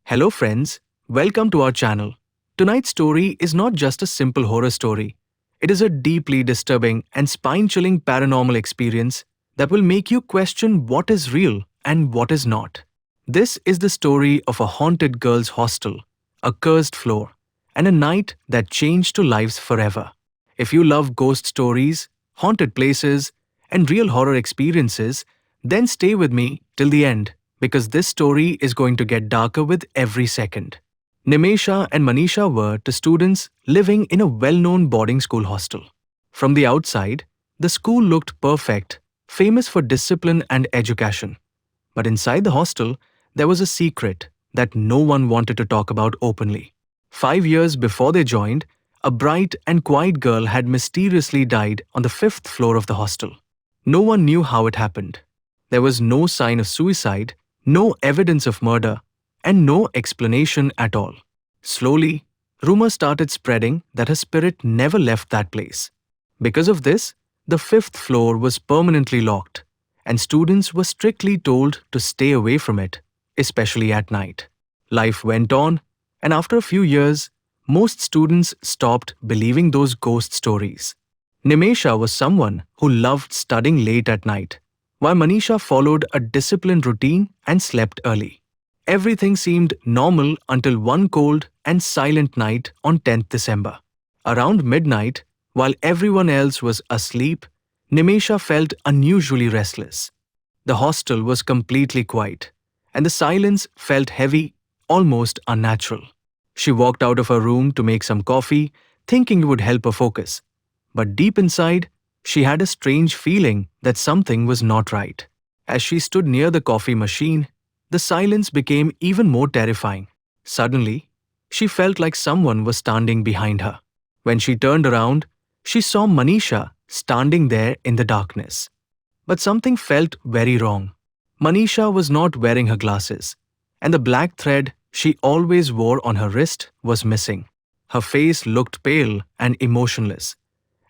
Hello, friends. Welcome to our channel. Tonight's story is not just a simple horror story. It is a deeply disturbing and spine chilling paranormal experience that will make you question what is real and what is not. This is the story of a haunted girls' hostel, a cursed floor, and a night that changed two lives forever. If you love ghost stories, haunted places, and real horror experiences, then stay with me till the end because this story is going to get darker with every second. Nimesha and Manisha were two students living in a well known boarding school hostel. From the outside, the school looked perfect, famous for discipline and education. But inside the hostel, there was a secret that no one wanted to talk about openly. 5 years before they joined, a bright and quiet girl had mysteriously died on the fifth floor of the hostel. No one knew how it happened. There was no sign of suicide, no evidence of murder, and no explanation at all. Slowly, rumors started spreading that her spirit never left that place. Because of this, the fifth floor was permanently locked, and students were strictly told to stay away from it, especially at night. Life went on, and after a few years, most students stopped believing those ghost stories. Nimesha was someone who loved studying late at night, while Manisha followed a disciplined routine and slept early. Everything seemed normal until one cold and silent night on 10th December. Around midnight, while everyone else was asleep, Nimesha felt unusually restless. The hostel was completely quiet, and the silence felt heavy, almost unnatural. She walked out of her room to make some coffee, thinking it would help her focus. But deep inside, she had a strange feeling that something was not right. As she stood near the coffee machine, the silence became even more terrifying. Suddenly, she felt like someone was standing behind her. When she turned around, she saw Manisha standing there in the darkness. But something felt very wrong. Manisha was not wearing her glasses, and the black thread she always wore on her wrist was missing. Her face looked pale and emotionless,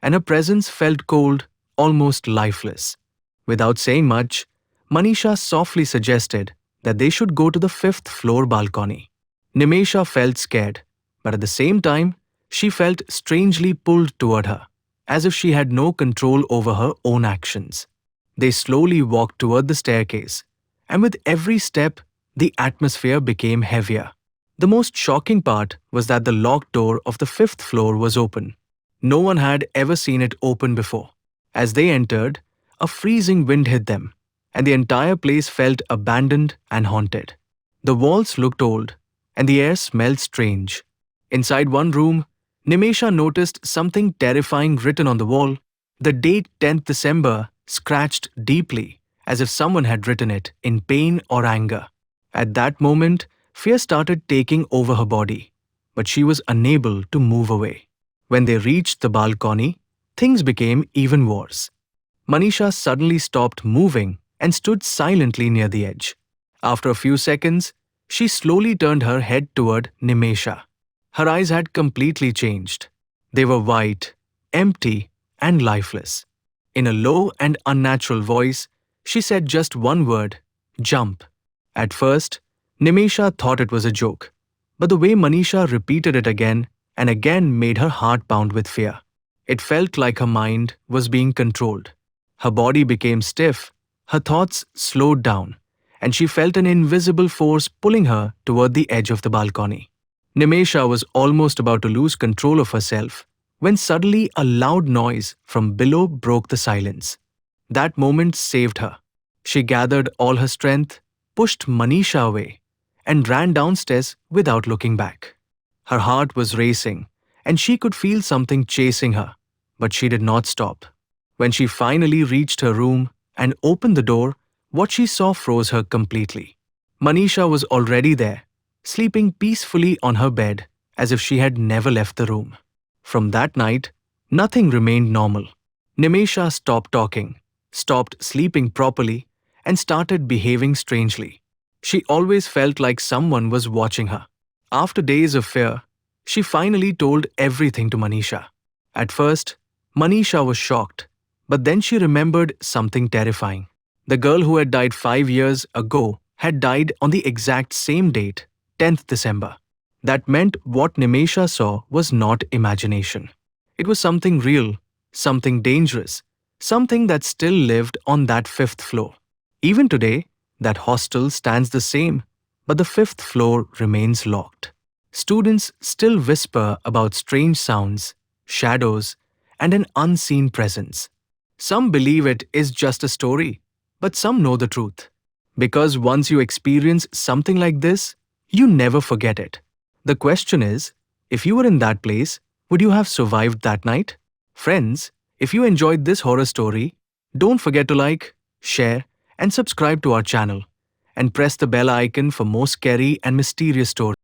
and her presence felt cold, almost lifeless. Without saying much, Manisha softly suggested that they should go to the fifth floor balcony. Nimesha felt scared, but at the same time, she felt strangely pulled toward her, as if she had no control over her own actions. They slowly walked toward the staircase, and with every step, the atmosphere became heavier. The most shocking part was that the locked door of the fifth floor was open. No one had ever seen it open before. As they entered, a freezing wind hit them, and the entire place felt abandoned and haunted. The walls looked old, and the air smelled strange. Inside one room, Nimesha noticed something terrifying written on the wall. The date 10th December scratched deeply, as if someone had written it in pain or anger. At that moment, fear started taking over her body, but she was unable to move away. When they reached the balcony, things became even worse. Manisha suddenly stopped moving and stood silently near the edge. After a few seconds, she slowly turned her head toward Nimesha. Her eyes had completely changed. They were white, empty, and lifeless. In a low and unnatural voice, she said just one word, "Jump." At first, Nimesha thought it was a joke, but the way Manisha repeated it again and again made her heart pound with fear. It felt like her mind was being controlled. Her body became stiff, her thoughts slowed down, and she felt an invisible force pulling her toward the edge of the balcony. Nimesha was almost about to lose control of herself when suddenly a loud noise from below broke the silence. That moment saved her. She gathered all her strength, pushed Manisha away, and ran downstairs without looking back. Her heart was racing, and she could feel something chasing her, but she did not stop. When she finally reached her room and opened the door, what she saw froze her completely. Manisha was already there, sleeping peacefully on her bed as if she had never left the room. From that night, nothing remained normal. Nimesha stopped talking, stopped sleeping properly, and started behaving strangely. She always felt like someone was watching her. After days of fear, she finally told everything to Manisha. At first, Manisha was shocked, but then she remembered something terrifying. The girl who had died 5 years ago had died on the exact same date, 10th December. That meant what Nimesha saw was not imagination. It was something real, something dangerous, something that still lived on that fifth floor. Even today, that hostel stands the same, but the fifth floor remains locked. Students still whisper about strange sounds, shadows, and an unseen presence. Some believe it is just a story, but some know the truth. Because once you experience something like this, you never forget it. The question is, if you were in that place, would you have survived that night? Friends, if you enjoyed this horror story, don't forget to like, share, and subscribe to our channel. And press the bell icon for more scary and mysterious stories.